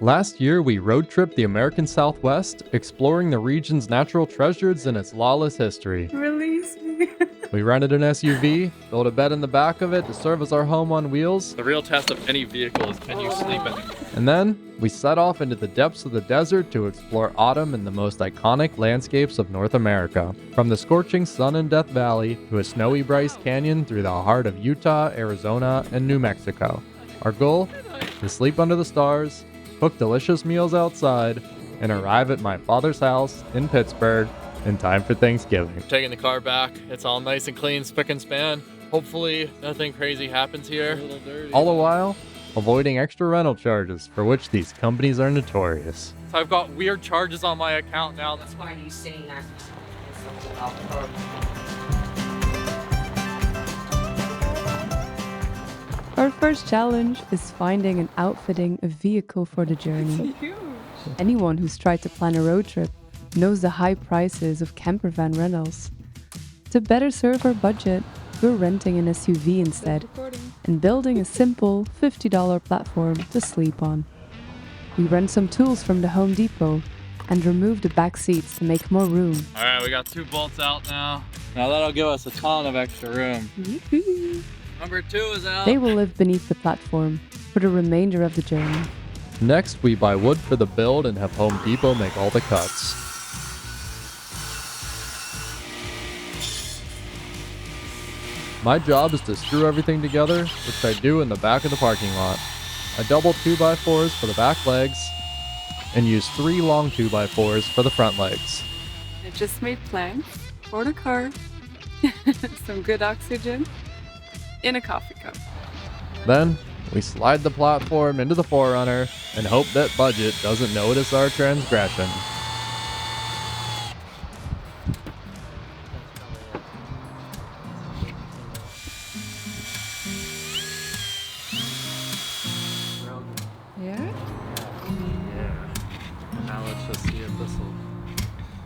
Last year, we road tripped the American Southwest, exploring the region's natural treasures and its lawless history. Release me. We rented an SUV, built a bed in the back of it to serve as our home on wheels. The real test of any vehicle is, can you sleep in it? And then, we set off into the depths of the desert to explore autumn and the most iconic landscapes of North America. From the scorching sun in Death Valley to a snowy Bryce Canyon through the heart of Utah, Arizona, and New Mexico. Our goal? To sleep under the stars, cook delicious meals outside, and arrive at my father's house in Pittsburgh in time for Thanksgiving. Taking the car back. It's all nice and clean, spick and span. Hopefully nothing crazy happens here. All the while, avoiding extra rental charges for which these companies are notorious. So I've got weird charges on my account now. That's why you saying that. Our first challenge is finding and outfitting a vehicle for the journey. Huge. Anyone who's tried to plan a road trip knows the high prices of camper van rentals. To better serve our budget, we're renting an SUV instead and building a simple $50 platform to sleep on. We rent some tools from the Home Depot and remove the back seats to make more room. All right, we got 2 bolts out now. Now that'll give us a ton of extra room. Yoo-hoo. Number 2 is out. They will live beneath the platform for the remainder of the journey. Next, we buy wood for the build and have Home Depot make all the cuts. My job is to screw everything together, which I do in the back of the parking lot. I double 2x4s for the back legs and use 3 long 2x4s for the front legs. I just made plans for the car, some good oxygen, in a coffee cup. Then, we slide the platform into the 4Runner and hope that budget doesn't notice our transgression. Yeah? Yeah. Now let's just see if will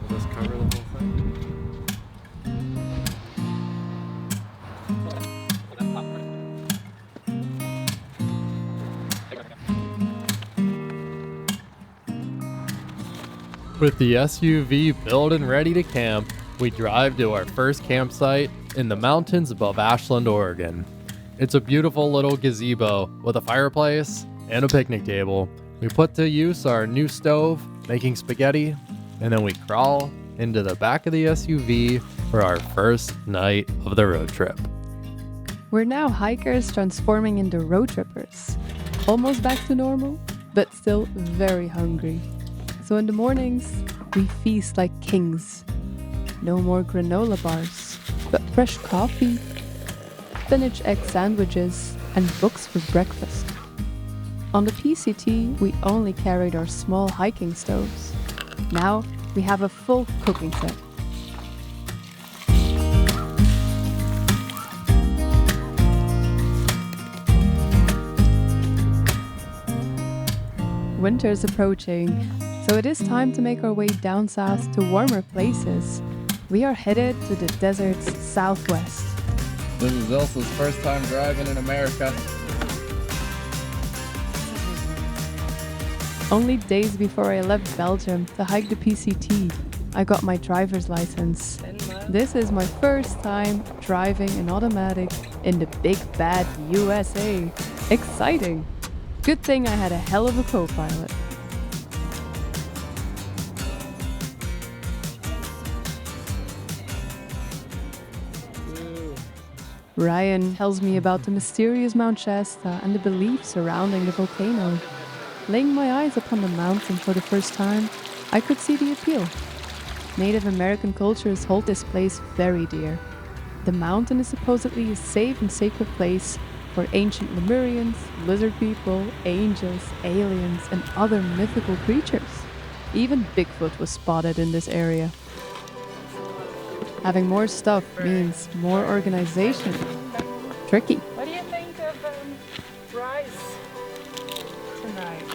this cover the whole thing? With the SUV built and ready to camp, we drive to our first campsite in the mountains above Ashland, Oregon. It's a beautiful little gazebo with a fireplace and a picnic table. We put to use our new stove, making spaghetti, and then we crawl into the back of the SUV for our first night of the road trip. We're now hikers transforming into road trippers. Almost back to normal, but still very hungry. So in the mornings, we feast like kings. No more granola bars, but fresh coffee, spinach egg sandwiches, and books for breakfast. On the PCT, we only carried our small hiking stoves. Now, we have a full cooking set. Winter is approaching, so it is time to make our way down south to warmer places. We are headed to the desert's southwest. This is Elsa's first time driving in America. Only days before I left Belgium to hike the PCT, I got my driver's license. This is my first time driving an automatic in the big bad USA. Exciting! Good thing I had a hell of a co-pilot. Ryan tells me about the mysterious Mount Shasta and the beliefs surrounding the volcano. Laying my eyes upon the mountain for the first time, I could see the appeal. Native American cultures hold this place very dear. The mountain is supposedly a safe and sacred place for ancient Lemurians, lizard people, angels, aliens, and other mythical creatures. Even Bigfoot was spotted in this area. Having more stuff means more organization. Tricky. What do you think of rice tonight?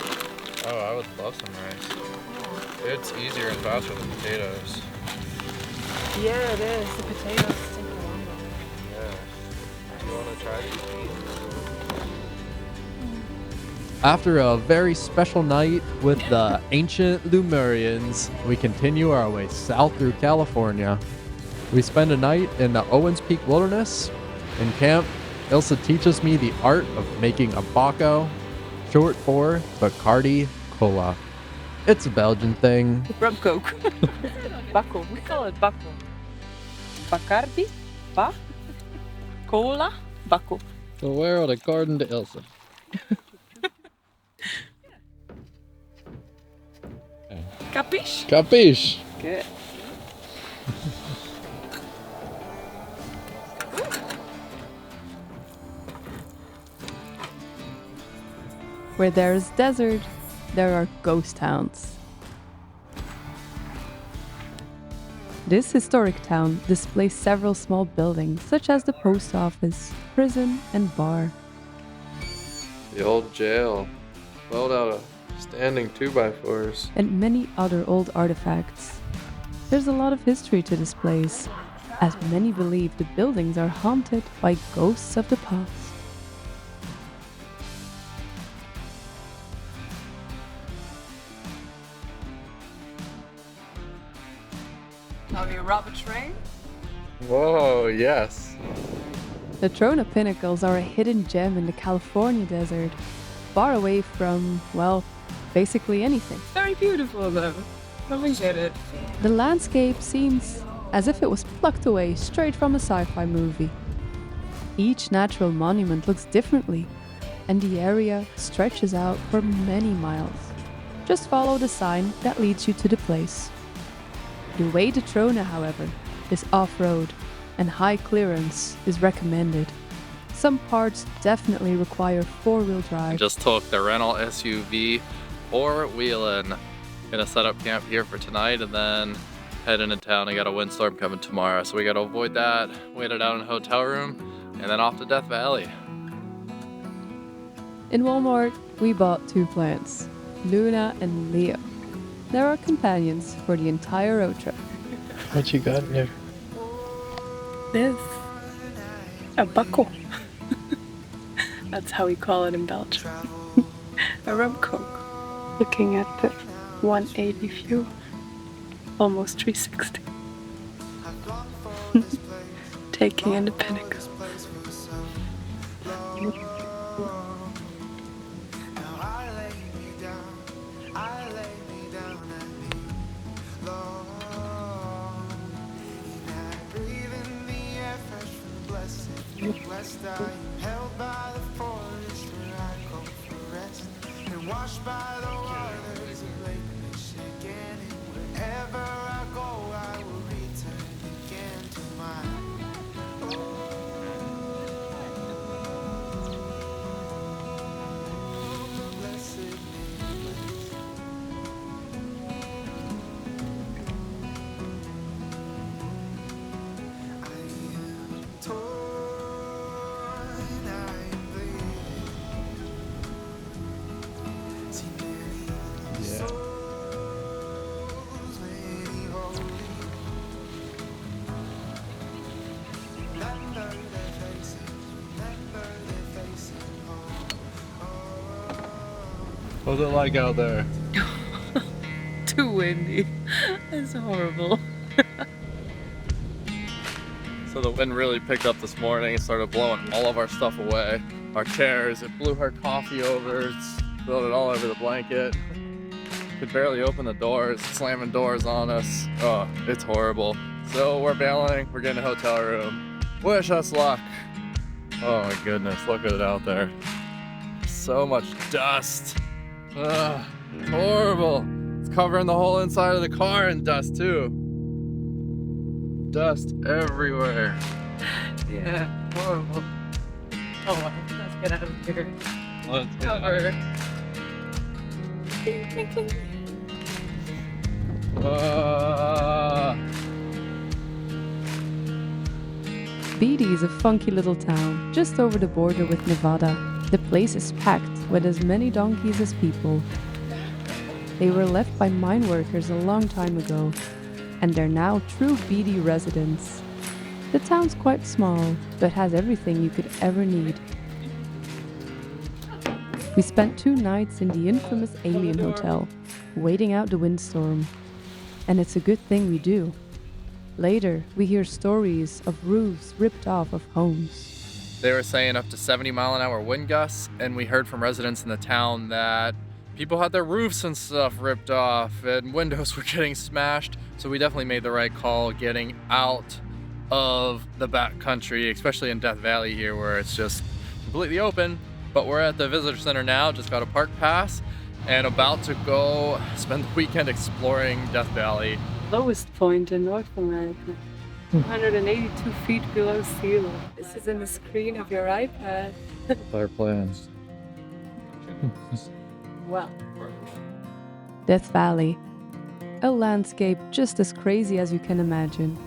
Oh, I would love some rice. It's easier and faster than potatoes. Yeah, it is. The potatoes take longer. Yeah. Do you want to try these? After a very special night with the ancient Lemurians, we continue our way south through California. We spend a night in the Owens Peak Wilderness. In camp, Ilsa teaches me the art of making a Baco, short for Bacardi Cola. It's a Belgian thing. Rum Coke. Baco. We call it Baco. Bacardi? Ba? Cola? Baco. The world according to Ilsa. Capiche? Capiche? Good. Where there is desert, there are ghost towns. This historic town displays several small buildings, such as the post office, prison, and bar. The old jail. Built out of standing 2x4s. And many other old artifacts. There's a lot of history to this place, as many believe the buildings are haunted by ghosts of the past. Have you robbed a train? Whoa, yes. The Trona Pinnacles are a hidden gem in the California desert, far away from, well, basically anything. Very beautiful though. Let me get it. The landscape seems as if it was plucked away straight from a sci-fi movie. Each natural monument looks differently, and the area stretches out for many miles. Just follow the sign that leads you to the place. The way to Trona, however, is off-road, and high clearance is recommended. Some parts definitely require four-wheel drive. Just took the rental SUV four-wheeling. Gonna set up camp here for tonight and then head into town. I got a windstorm coming tomorrow, so we gotta avoid that. Wait it out in a hotel room and then off to Death Valley. In Walmart, we bought two plants, Luna and Leo. They're our companions for the entire road trip. What you got here? This. A buckle. That's how we call it in Belgium. A rum coke. Looking at the 180 view. Almost 360. Taking in the pinnacles. Held by the forest where I go for rest, and washed by the waters of Lake Michigan. And wherever I go, I will return again to my blessed name. I am torn. What's it like out there? Too windy. That's horrible. So the wind really picked up this morning and started blowing all of our stuff away. Our chairs, it blew our coffee over, it's spilled it all over the blanket. Could barely open the doors, slamming doors on us. Oh, it's horrible. So we're bailing, we're getting a hotel room. Wish us luck. Oh my goodness, look at it out there. So much dust. Ugh, it's horrible. It's covering the whole inside of the car in dust too. Dust everywhere. Yeah, horrible. Oh, let's get out of here. Let's get Cover. Beatty is a funky little town just over the border with Nevada. The place is packed with as many donkeys as people. They were left by mine workers a long time ago, and they're now true Beatty residents. The town's quite small, but has everything you could ever need. We spent 2 nights in the infamous Alien Hotel, waiting out the windstorm. And it's a good thing we do. Later, we hear stories of roofs ripped off of homes. They were saying up to 70-mile-an-hour wind gusts, and we heard from residents in the town that people had their roofs and stuff ripped off and windows were getting smashed. So we definitely made the right call getting out of the back country, especially in Death Valley here where it's just completely open. But we're at the visitor center now, just got a park pass and about to go spend the weekend exploring Death Valley. Lowest point in North America. 182 feet below sea level. This is in the screen of your iPad. Our plans. Wow. Death Valley. A landscape just as crazy as you can imagine.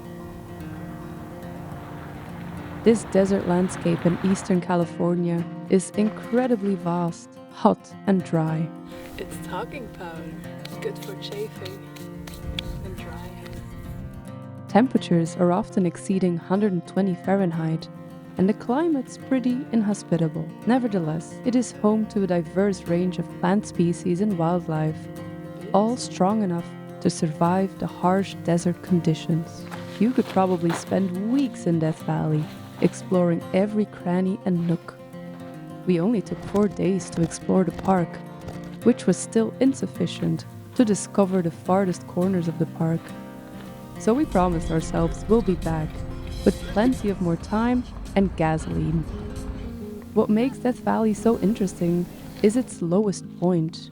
This desert landscape in eastern California is incredibly vast, hot and dry. It's talking powder. Good for chafing and drying. Temperatures are often exceeding 120 Fahrenheit, and the climate's pretty inhospitable. Nevertheless, it is home to a diverse range of plant species and wildlife, all strong enough to survive the harsh desert conditions. You could probably spend weeks in Death Valley, exploring every cranny and nook. We only took 4 days to explore the park, which was still insufficient to discover the farthest corners of the park. So we promised ourselves we'll be back, with plenty of more time and gasoline. What makes Death Valley so interesting is its lowest point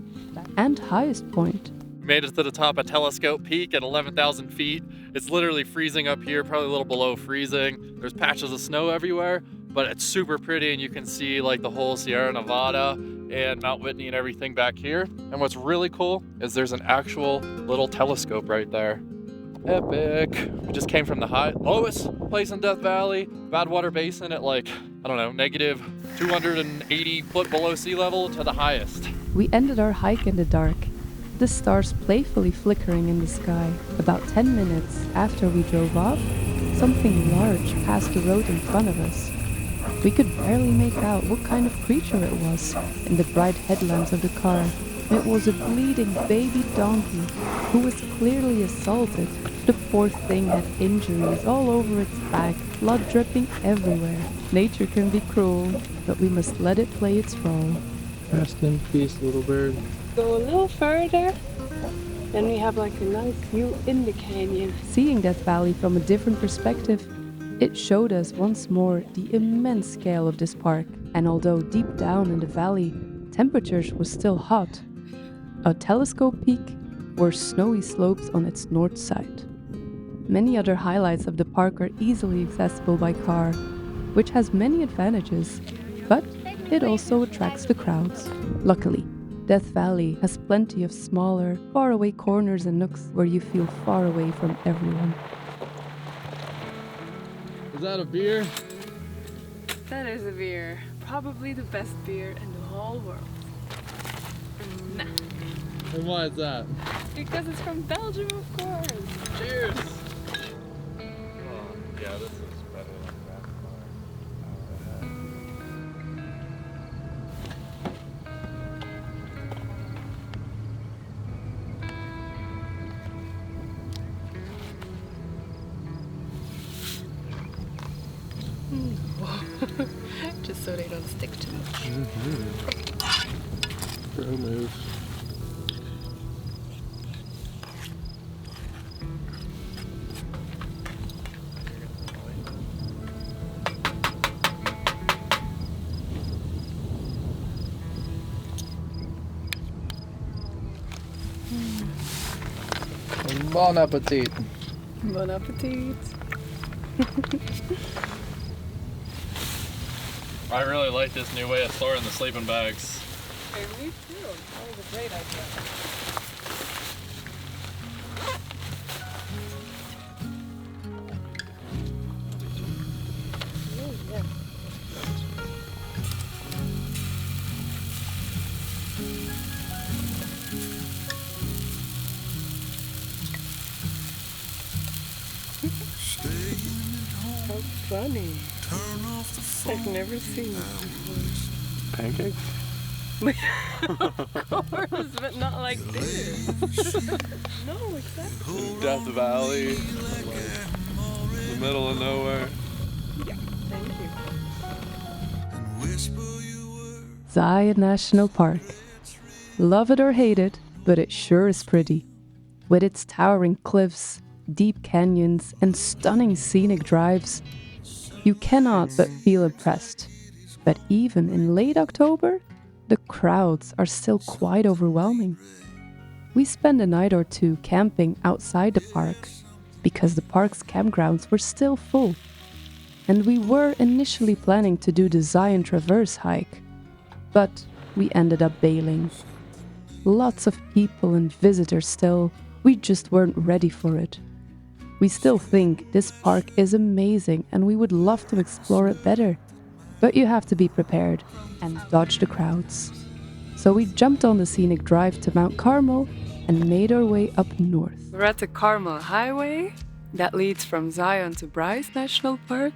and highest point. Made it to the top of Telescope Peak at 11,000 feet. It's literally freezing up here, probably a little below freezing. There's patches of snow everywhere, but it's super pretty and you can see like the whole Sierra Nevada and Mount Whitney and everything back here. And what's really cool is there's an actual little telescope right there. Epic. We just came from the lowest place in Death Valley, Badwater Basin at like, I don't know, negative 280 foot below sea level to the highest. We ended our hike in the dark, the stars playfully flickering in the sky. About 10 minutes after we drove off, something large passed the road in front of us. We could barely make out what kind of creature it was in the bright headlamps of the car. It was a bleeding baby donkey who was clearly assaulted. The poor thing had injuries all over its back, blood dripping everywhere. Nature can be cruel, but we must let it play its role. Rest in peace, little bird. Go a little further, then we have like a nice view in the canyon. Seeing Death Valley from a different perspective, it showed us once more the immense scale of this park. And although deep down in the valley, temperatures were still hot, a telescope peak were snowy slopes on its north side. Many other highlights of the park are easily accessible by car, which has many advantages, but it also attracts the crowds. Luckily, Death Valley has plenty of smaller, faraway corners and nooks where you feel far away from everyone. Is that a beer? That is a beer. Probably the best beer in the whole world. Nah. And why is that? Because it's from Belgium, of course. Cheers! Oh, yeah, this is better than that. Just so they don't stick too much. Pro move. Bon appetit. Bon appetit. I really like this new way of storing the sleeping bags. Hey, me too. That was a great idea. Oh, yeah. How funny. I've never seen this before. Pancakes? Of course, but not like this. No, exactly. Death Valley, like, the middle of nowhere. Thank you. Zion National Park. Love it or hate it, but it sure is pretty. With its towering cliffs, deep canyons, and stunning scenic drives, you cannot but feel impressed. But even in late October, the crowds are still quite overwhelming. We spent a night or two camping outside the park because the park's campgrounds were still full. And we were initially planning to do the Zion Traverse hike, but we ended up bailing. Lots of people and visitors still, we just weren't ready for it. We still think this park is amazing and we would love to explore it better, but you have to be prepared and dodge the crowds. So we jumped on the scenic drive to Mount Carmel and made our way up north. We're at the Carmel Highway that leads from Zion to Bryce National Park.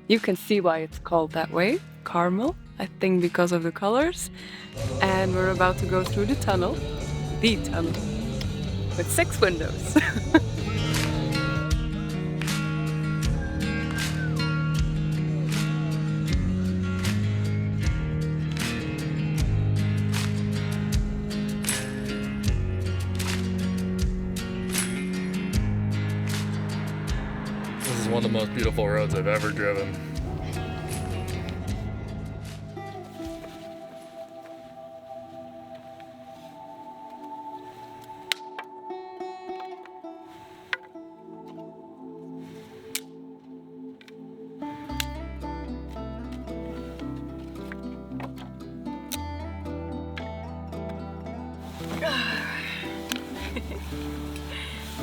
You can see why it's called that way, Carmel, I think because of the colors. And we're about to go through the tunnel, with 6 windows. This is one of the most beautiful roads I've ever driven.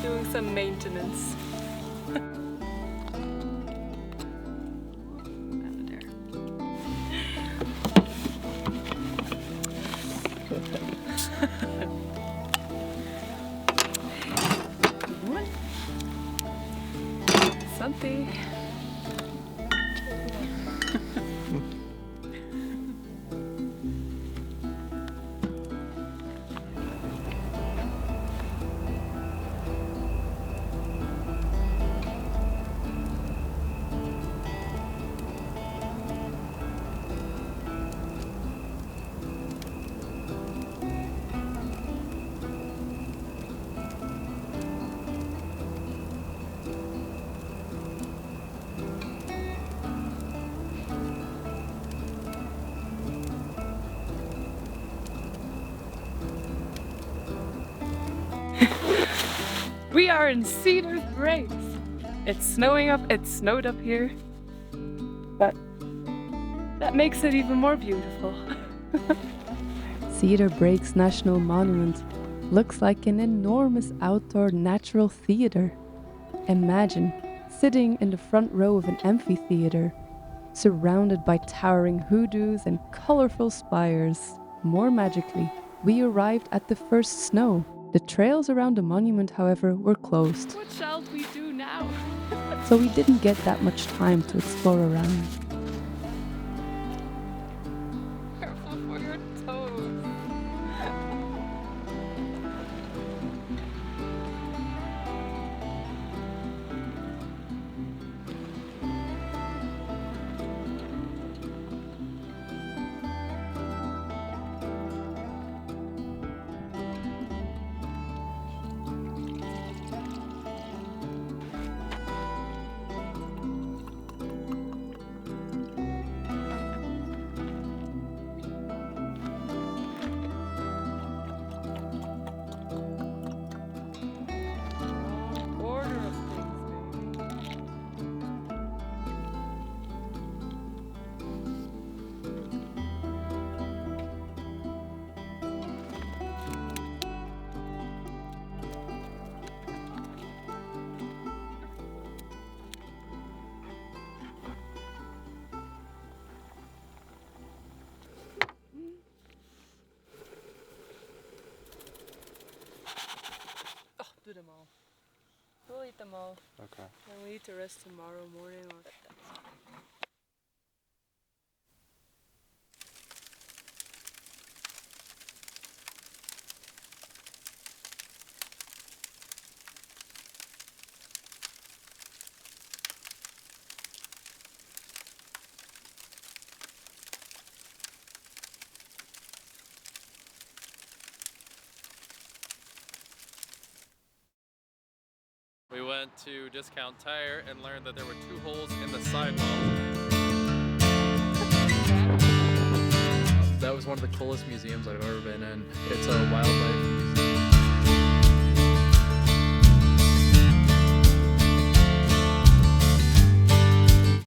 Doing some maintenance. Something. We are in Cedar Breaks. It's snowing up, it snowed up here, but that makes it even more beautiful. Cedar Breaks National Monument looks like an enormous outdoor natural theater. Imagine sitting in the front row of an amphitheater, surrounded by towering hoodoos and colorful spires. More magically, we arrived at the first snow. The trails around the monument, however, were closed, What shall we do now? so we didn't get that much time to explore around. Careful for your toes. Order of things, baby. Oh, do them all. We'll eat them all. Okay. And we eat the rest tomorrow morning or We went to Discount Tire and learned that there were 2 holes in the sidewall. That was one of the coolest museums I've ever been in. It's a wildlife museum.